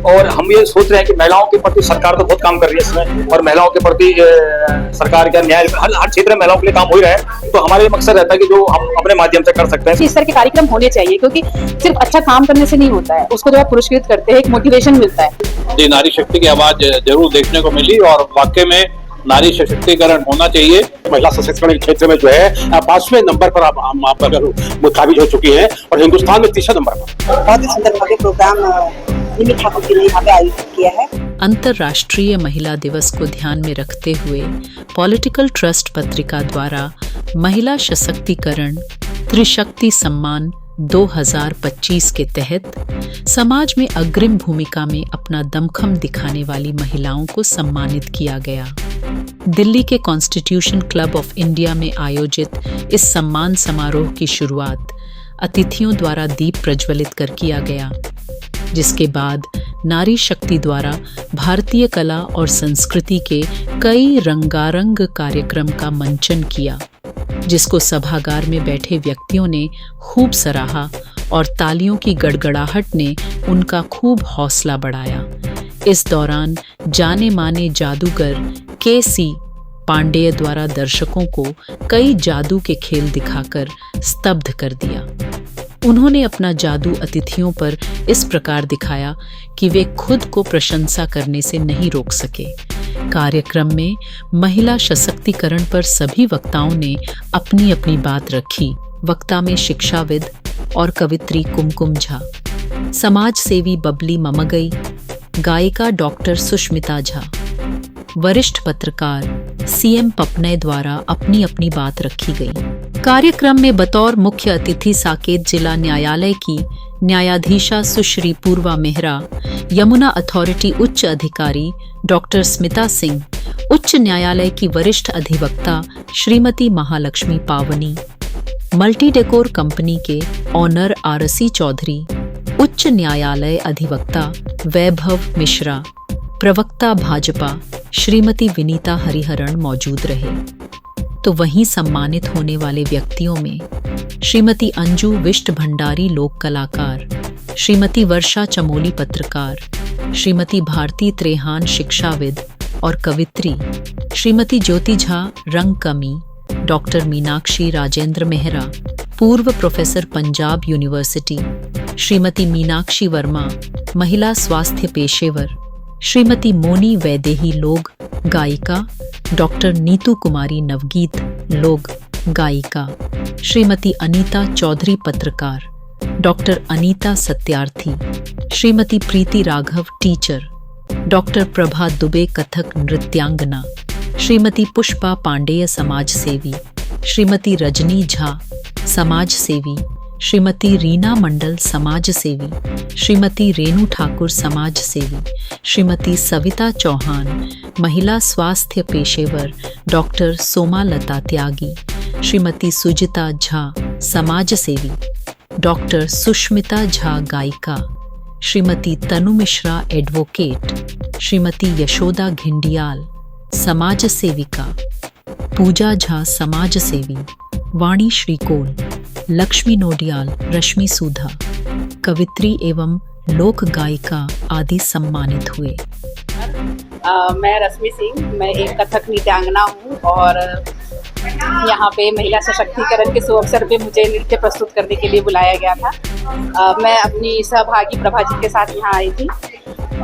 और हम ये सोच रहे हैं कि महिलाओं के प्रति सरकार तो बहुत काम कर रही है इसमें, और महिलाओं के प्रति सरकार का न्याय हर क्षेत्र में महिलाओं के लिए काम हो ही रहा है। तो हमारे मकसद रहता है कि जो हम अपने माध्यम से कर सकते हैं। इस तरह के कार्यक्रम होने चाहिए, क्योंकि सिर्फ अच्छा काम करने से नहीं होता है, उसको जब आप पुरस्कृत करते हैं एक मोटिवेशन मिलता है। जी, नारी शक्ति की आवाज जरूर देखने को मिली और वाकई में नारी सशक्तिकरण होना चाहिए। महिला सशक्तिकरण के क्षेत्र में जो है 5वें नंबर पर आप अगर काबिज हो चुकी है और हिंदुस्तान में 3रे नंबर पर। बहुत ही सुंदर भव्य प्रोग्राम निमि ठाकुर जी ने यहाँ पे आयोजित किया है। अंतर्राष्ट्रीय महिला दिवस को ध्यान में रखते हुए पॉलिटिकल ट्रस्ट पत्रिका द्वारा महिला सशक्तिकरण त्रिशक्ति सम्मान 2025 के तहत समाज में अग्रिम भूमिका में अपना दमखम दिखाने वाली महिलाओं को सम्मानित किया गया। दिल्ली के कॉन्स्टिट्यूशन क्लब ऑफ इंडिया में आयोजित इस सम्मान समारोह की शुरुआत अतिथियों द्वारा दीप प्रज्वलित कर किया गया, जिसके बाद नारी शक्ति द्वारा भारतीय कला और संस्कृति के कई रंगारंग कार्यक्रम का मंचन किया, जिसको सभागार में बैठे व्यक्तियों ने खूब सराहा और तालियों की गड़गड़ाहट ने उनका खूब हौसला बढ़ाया। इस दौरान जाने माने जादूगर के.सी. पांडेय द्वारा दर्शकों को कई जादू के खेल दिखाकर स्तब्ध कर दिया। उन्होंने अपना जादू अतिथियों पर इस प्रकार दिखाया कि वे खुद को प्रशंसा करने से नहीं रोक सके। कार्यक्रम में महिला सशक्तिकरण पर सभी वक्ताओं ने अपनी अपनी बात रखी। वक्ता में शिक्षाविद और कवित्री कुमकुम झा, समाज सेवी बबली ममगई, गायिका डॉक्टर सुष्मिता झा, वरिष्ठ पत्रकार सीएम पपनय द्वारा अपनी अपनी बात रखी गई। कार्यक्रम में बतौर मुख्य अतिथि साकेत जिला न्यायालय की न्यायाधीशा सुश्री पूर्वा मेहरा, यमुना अथॉरिटी उच्च अधिकारी डॉक्टर स्मिता सिंह, उच्च न्यायालय की वरिष्ठ अधिवक्ता श्रीमती महालक्ष्मी पावनी, मल्टी डेकोर कंपनी के ऑनर आरसी चौधरी, उच्च न्यायालय अधिवक्ता वैभव मिश्रा, प्रवक्ता भाजपा श्रीमती विनीता हरिहरन मौजूद रहे। तो वहीं सम्मानित होने वाले व्यक्तियों में श्रीमती अंजू विष्ट भंडारी लोक कलाकार, श्रीमती वर्षा चमोली पत्रकार, श्रीमती भारती त्रेहान शिक्षाविद और कवित्री, श्रीमती ज्योति झा रंगकमी, डॉक्टर मीनाक्षी राजेंद्र मेहरा, पूर्व प्रोफेसर पंजाब यूनिवर्सिटी, श्रीमती मीनाक्षी वर्मा, महिला स्वास्थ्य पेशेवर, श्रीमती मोनी वैदेही लोग गायिका, डॉक्टर नीतू कुमारी नवगीत लोग गायिका, श्रीमती अनीता चौधरी पत्रकार, डॉक्टर अनीता सत्यार्थी, श्रीमती प्रीति राघव टीचर, डॉक्टर प्रभा दुबे कथक नृत्यांगना, श्रीमती पुष्पा पांडेय समाज सेवी, श्रीमती रजनी झा समाज सेवी, श्रीमती रीना मंडल समाज सेवी, श्रीमती रेणु ठाकुर समाज सेवी, श्रीमती सविता चौहान महिला स्वास्थ्य पेशेवर, डॉक्टर सोमा लता त्यागी, श्रीमती सुजिता झा समाज सेवी, डॉक्टर सुष्मिता झा गायिका, श्रीमती तनु मिश्रा एडवोकेट, श्रीमती यशोदा घिंडियाल समाज सेविका, पूजा झा समाज सेवी, वाणी श्रीकोल, लक्ष्मी नोडियाल, रश्मि सुधा, कवित्री एवं लोक गायिका आदि सम्मानित हुए। मैं रश्मि सिंह, मैं एक कथक नृत्यांगना हूँ और यहाँ पे महिला सशक्तिकरण के शुभ अवसर पे मुझे नृत्य प्रस्तुत करने के लिए बुलाया गया था। मैं अपनी सहभागी प्रभा जी के साथ यहाँ आई थी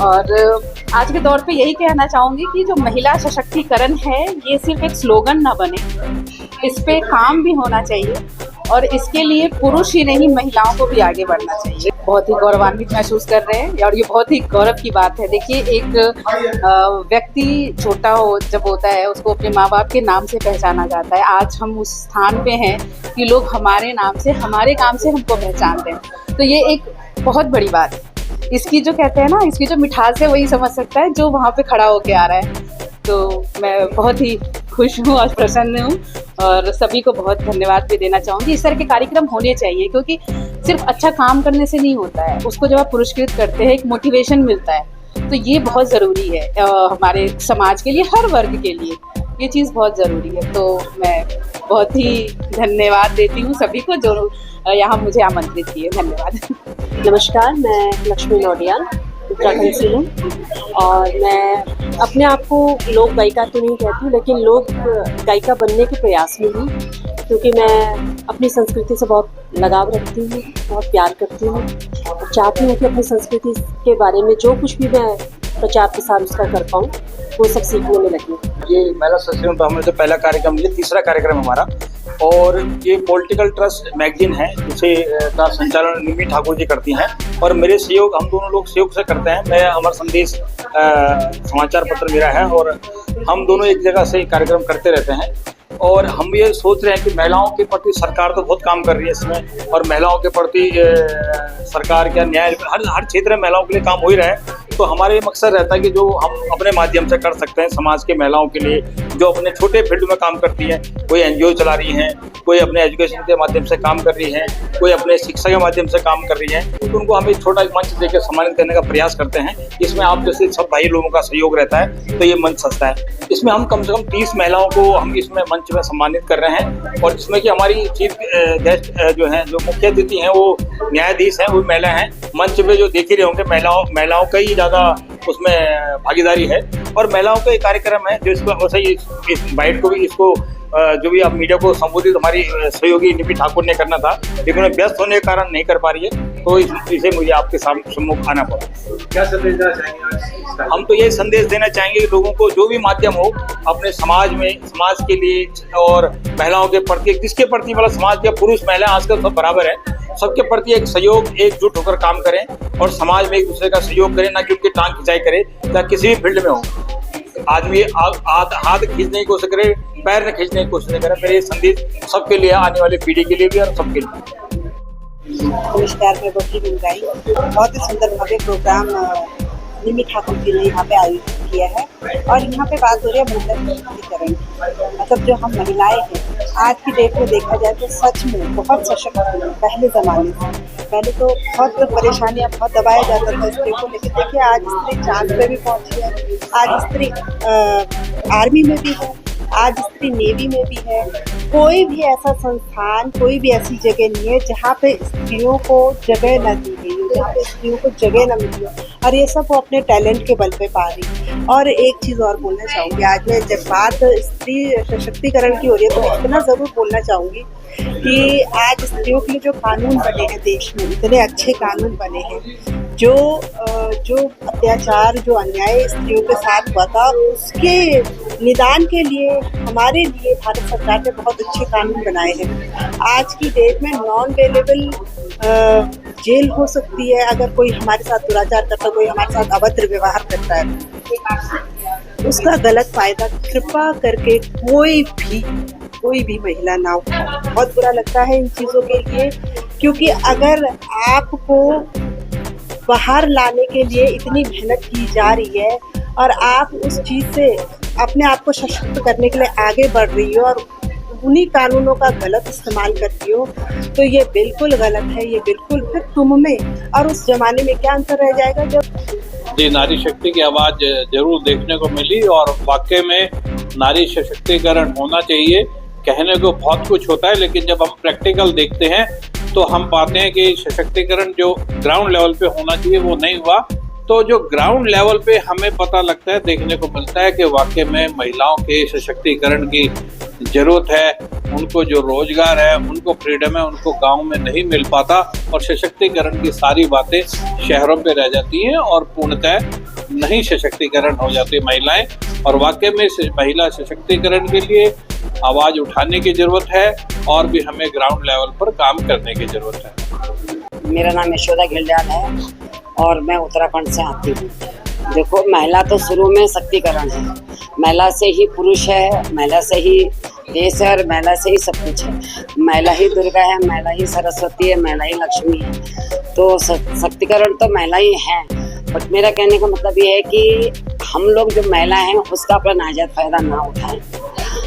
और आज के दौर पे यही कहना चाहूँगी कि जो महिला सशक्तिकरण है ये सिर्फ एक स्लोगन ना बने, इस पे काम भी होना चाहिए और इसके लिए पुरुष ही नहीं महिलाओं को भी आगे बढ़ना चाहिए। बहुत ही गौरवान्वित महसूस कर रहे हैं और ये बहुत ही गौरव की बात है। देखिए, एक व्यक्ति छोटा हो जब होता है उसको अपने माँ बाप के नाम से पहचाना जाता है। आज हम उस स्थान पे हैं कि लोग हमारे नाम से, हमारे काम से हमको पहचानते हैं, तो ये एक बहुत बड़ी बात है। इसकी जो कहते हैं ना, इसकी जो मिठास है वही समझ सकता है जो वहाँ पे खड़ा होके आ रहा है। तो मैं बहुत ही खुश हूँ और प्रसन्न हूँ और सभी को बहुत धन्यवाद भी देना चाहूँगी। इस तरह के कार्यक्रम होने चाहिए, क्योंकि सिर्फ अच्छा काम करने से नहीं होता है, उसको जब आप पुरस्कृत करते हैं एक मोटिवेशन मिलता है, तो ये बहुत ज़रूरी है हमारे समाज के लिए, हर वर्ग के लिए ये चीज़ बहुत ज़रूरी है। तो मैं बहुत ही धन्यवाद देती हूँ सभी को जो यहाँ मुझे आमंत्रित किए। धन्यवाद। नमस्कार, मैं लक्ष्मी नोडियाल, उत्तराखंड से हूँ और मैं अपने आप को लोक गायिका तो नहीं कहती, लेकिन लोक गायिका बनने के प्रयास में हूँ, क्योंकि मैं अपनी संस्कृति से बहुत लगाव रखती हूँ, बहुत प्यार करती हूँ और चाहती हूँ कि अपनी संस्कृति के बारे में जो कुछ भी मैं प्रचार प्रसार उसका कर पाऊँ वो सब सीखने में लगी। ये महिला सशक्तिकरण पर हमारे जो पहला कार्यक्रम, ये तीसरा कार्यक्रम हमारा, और ये पॉलिटिकल ट्रस्ट मैगजीन है जिसे का संचालन निमी ठाकुर जी करती हैं और मेरे सहयोग, हम दोनों लोग सहयोग से करते हैं। मैं अमर संदेश समाचार पत्र मेरा है और हम दोनों एक जगह से कार्यक्रम करते रहते हैं और हम ये सोच रहे हैं कि महिलाओं के प्रति सरकार तो बहुत काम कर रही है इसमें, और महिलाओं के प्रति सरकार क्या न्याय हर क्षेत्र में महिलाओं के लिए काम हो ही रहा है। तो हमारे मकसद रहता है कि जो हम अपने माध्यम से कर सकते हैं समाज के महिलाओं के लिए जो अपने छोटे फील्ड में काम करती हैं, कोई एनजीओ चला रही हैं, कोई अपने एजुकेशन के माध्यम से काम कर रही हैं, कोई अपने शिक्षा के माध्यम से काम कर रही हैं, तो उनको हम एक छोटा मंच देकर सम्मानित करने का प्रयास करते हैं। इसमें आप जैसे सब भाई लोगों का सहयोग रहता है तो ये मंच सस्ता है। इसमें हम कम से कम 30 महिलाओं को हम इसमें मंच में सम्मानित कर रहे हैं और जिसमें कि हमारी चीफ गेस्ट जो हैं, जो मुख्य अतिथि हैं वो न्यायाधीश हैं, वो महिला हैं। मंच पे जो देख ही रहे होंगे महिलाओं का ही ज़्यादा उसमें भागीदारी है और महिलाओं का एक कार्यक्रम है जो इसको वैसे ही इस बाइट को भी इसको जो भी आप मीडिया को संबोधित हमारी सहयोगी निमी ठाकुर ने करना था, लेकिन व्यस्त होने के कारण नहीं कर पा रही है, तो इसे मुझे आपके सम्मुख आना पड़ा। क्या संदेश देना चाहेंगे? हम तो ये संदेश देना चाहेंगे कि लोगों को जो भी माध्यम हो अपने समाज में, समाज के लिए और महिलाओं के प्रति, जिसके प्रति मतलब समाज के पुरुष महिला आजकल सब बराबर है, सबके प्रति एक सहयोग, एकजुट होकर काम करें और समाज में एक दूसरे का सहयोग करें, ना कि उनकी टांग खिंचाई करें, चाहे किसी भी फील्ड में हो। आदमी हाथ खींचने की कोशिश करे, पैर न खींचने की कोशिश करे। मेरे ये संदेश सबके लिए, आने वाली पीढ़ी के लिए भी और सबके लिए। नमस्कार, मैं बबली मुंगाई। बहुत ही सुंदर भव्य प्रोग्राम निमी ठाकुर जी ने यहाँ पे आयोजित किया है और यहाँ पे बात हो रही है महिला सशक्तिकरण, मतलब जो हम महिलाएं हैं आज की डेट में देखा जाए तो सच में बहुत सशक्त हैं। पहले ज़माने से पहले तो बहुत परेशानियाँ, बहुत दबाया जाता था स्त्री को, लेकिन देखिए आज स्त्री चांद पे भी पहुँची है, आज स्त्री आर्मी में भी है, आज स्त्री नेवी में भी है। कोई भी ऐसा संस्थान, कोई भी ऐसी जगह नहीं है जहाँ पे स्त्रियों को जगह न दी गई हो, जहाँ पे स्त्रियों को जगह न मिली हो, और ये सब वो अपने टैलेंट के बल पे पा रही है। और एक चीज़ और बोलना चाहूँगी, आज मैं जब बात स्त्री सशक्तिकरण की हो रही है तो इतना ज़रूर बोलना चाहूँगी कि आज स्त्रियों के लिए जो कानून बने हैं देश में, इतने अच्छे कानून बने हैं, जो अत्याचार, जो अन्याय स्त्रियों के साथ हुआ था उसके निदान के लिए हमारे लिए भारत सरकार ने बहुत अच्छे कानून बनाए हैं। आज की डेट में नॉन बेलेबल जेल हो सकती है अगर कोई हमारे साथ दुराचार करता, कोई हमारे साथ अभद्र व्यवहार करता है, उसका गलत फायदा कृपा करके कोई भी महिला ना उठाए। बहुत बुरा लगता है इन चीज़ों के लिए, क्योंकि अगर आपको बाहर लाने के लिए इतनी मेहनत की जा रही है और आप उस चीज़ से अपने आप को सशक्त करने के लिए आगे बढ़ रही हो और उन्हीं कानूनों का गलत इस्तेमाल करती हो, तो ये बिल्कुल गलत है। ये बिल्कुल फिर तुम में और उस जमाने में क्या अंतर रह जाएगा जब जी नारी शक्ति की आवाज़ जरूर देखने को मिली और वाकई में नारी सशक्तिकरण होना चाहिए। कहने को बहुत कुछ होता है, लेकिन जब हम प्रैक्टिकल देखते हैं तो हम पाते हैं कि सशक्तिकरण जो ग्राउंड लेवल पे होना चाहिए वो नहीं हुआ। तो जो ग्राउंड लेवल पे हमें पता लगता है, देखने को मिलता है कि वाकई में महिलाओं के सशक्तिकरण की ज़रूरत है। उनको जो रोजगार है, उनको फ्रीडम है, उनको गांव में नहीं मिल पाता और सशक्तिकरण की सारी बातें शहरों पे रह जाती हैं और पूर्णतः नहीं सशक्तिकरण हो जाती महिलाएं। और वाकई में महिला सशक्तिकरण के लिए आवाज़ उठाने की ज़रूरत है और भी हमें ग्राउंड लेवल पर काम करने की ज़रूरत है। मेरा नाम यशोदा घिल्डियाल है और मैं उत्तराखंड से आती हूँ। देखो, महिला तो शुरू में शक्तिकरण है, महिला से ही पुरुष है, महिला से ही देश है और महिला से ही सब कुछ है। महिला ही दुर्गा है, महिला ही सरस्वती है, महिला ही लक्ष्मी है। तो शक्तिकरण तो महिला ही है, बट मेरा कहने का मतलब ये है कि हम लोग जो महिला हैं उसका अपना नाजायज फ़ायदा ना उठाएं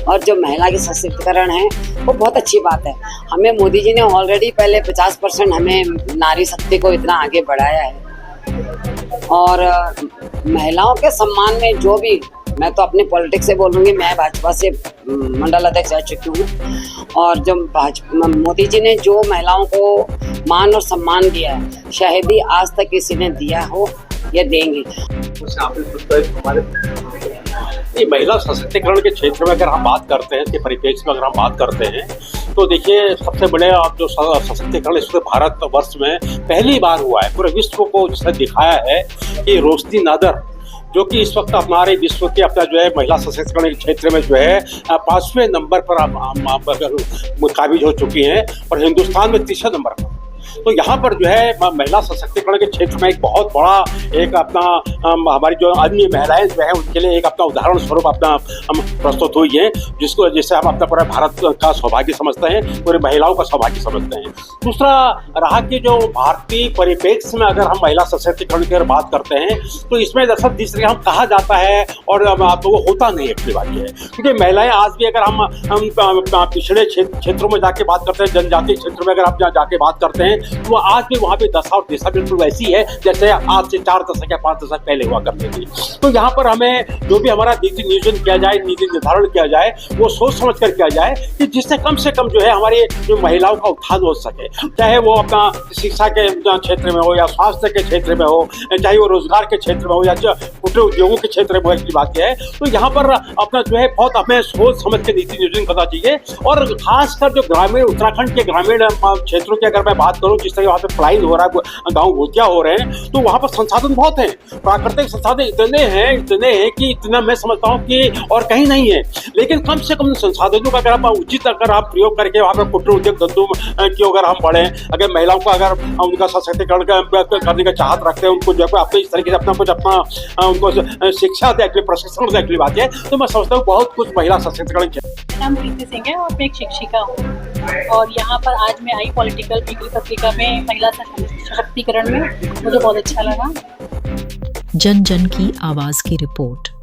और जो महिला की सशक्तिकरण है वो बहुत अच्छी बात है। हमें मोदी जी ने ऑलरेडी पहले 50% हमें नारी शक्ति को इतना आगे बढ़ाया है और महिलाओं के सम्मान में जो भी, मैं तो अपने पॉलिटिक्स से बोलूँगी, मैं भाजपा से मंडल अध्यक्ष रह चुकी हूँ और जब मोदी जी ने जो महिलाओं को मान और सम्मान दिया है, शायद ही आज तक किसी ने दिया हो ये देंगे। ये महिला सशक्तिकरण के क्षेत्र में अगर हम बात करते हैं, इसके परिप्रेक्ष्य में अगर हम बात करते हैं, तो देखिए सबसे बड़े आप जो सशक्तिकरण इस भारत वर्ष में पहली बार हुआ है, पूरे विश्व को जिसने दिखाया है कि रोशनी नादर जो कि इस वक्त हमारे विश्व के अपना जो है महिला सशक्तिकरण के क्षेत्र में जो है 5वें नंबर पर आप काबिज हो चुकी हैं और हिंदुस्तान में 3रे नंबर पर। तो यहाँ पर जो है महिला सशक्तिकरण के क्षेत्र में एक बहुत बड़ा एक अपना हमारी जो अन्य महिलाएं जो है उनके लिए एक अपना उदाहरण स्वरूप अपना हम प्रस्तुत हुई है, जिसको जिससे हम अपना पूरा भारत का सौभाग्य समझते हैं, पूरी महिलाओं का सौभाग्य समझते हैं। दूसरा रहा कि जो भारतीय परिप्रेक्ष्य में अगर हम महिला सशक्तिकरण की बात करते हैं तो इसमें दरअसल जिस तरह हम कहा जाता है और तो वो होता नहीं है बात है, क्योंकि महिलाएं आज भी अगर हम पिछड़े क्षेत्रों में जाके बात करते हैं, जनजातीय क्षेत्र में अगर आप जाके बात करते हैं तो वो आज भी वहाँ पे दशा और दिशा बिल्कुल वैसी है जैसे आज से 4 दशक या 5 दशक पहले हुआ करती थी। तो यहाँ पर हमें जो भी हमारा नीति नियोजन किया जाए, नीति निर्धारण किया जाए, वो सोच समझ कर किया जाए कि जिससे कम से कम जो है हमारी जो महिलाओं का उत्थान हो सके, चाहे वो अपना शिक्षा के क्षेत्र में हो या स्वास्थ्य के क्षेत्र में हो, चाहे वो रोजगार के क्षेत्र में हो या कुटीर उद्योगों के क्षेत्र में हो, की बात है। तो यहाँ पर अपना जो है बहुत हमें सोच समझ के नीति नियोजन करना चाहिए। और खासकर जो ग्रामीण उत्तराखंड के ग्रामीण क्षेत्रों की अगर मैं बात करूँ, जिस तरह वहाँ पे पलायन हो रहा है, गाँव भूतिया हो रहे हैं, तो वहाँ पर संसाधन बहुत हैं, प्राकृतिक संसाधन इतने हैं कि इतना मैं समझता हूँ कि और कहीं नहीं है। लेकिन कम से कम संसाधनों का अगर आप उचित प्रयोग करके वहाँ पर कुटीर उद्योग धंधों की अगर हम बढ़ें, अगर महिलाओं को अगर उनका सशक्तिकरण करने का चाहत रखते हैं, उनको जो है अपने इस तरीके से अपना उनको शिक्षा दे, प्रशिक्षण दे, अगली बात है, तो मैं समझता हूँ बहुत कुछ महिला सशक्तिकरण। मेरा नाम प्रीति सिंह है और मैं एक शिक्षिका हूँ और यहाँ पर आज मैं आई पॉलिटिकल वीकली पत्रिका में महिला सशक्तिकरण में, मुझे बहुत अच्छा लगा। जन जन की आवाज की रिपोर्ट।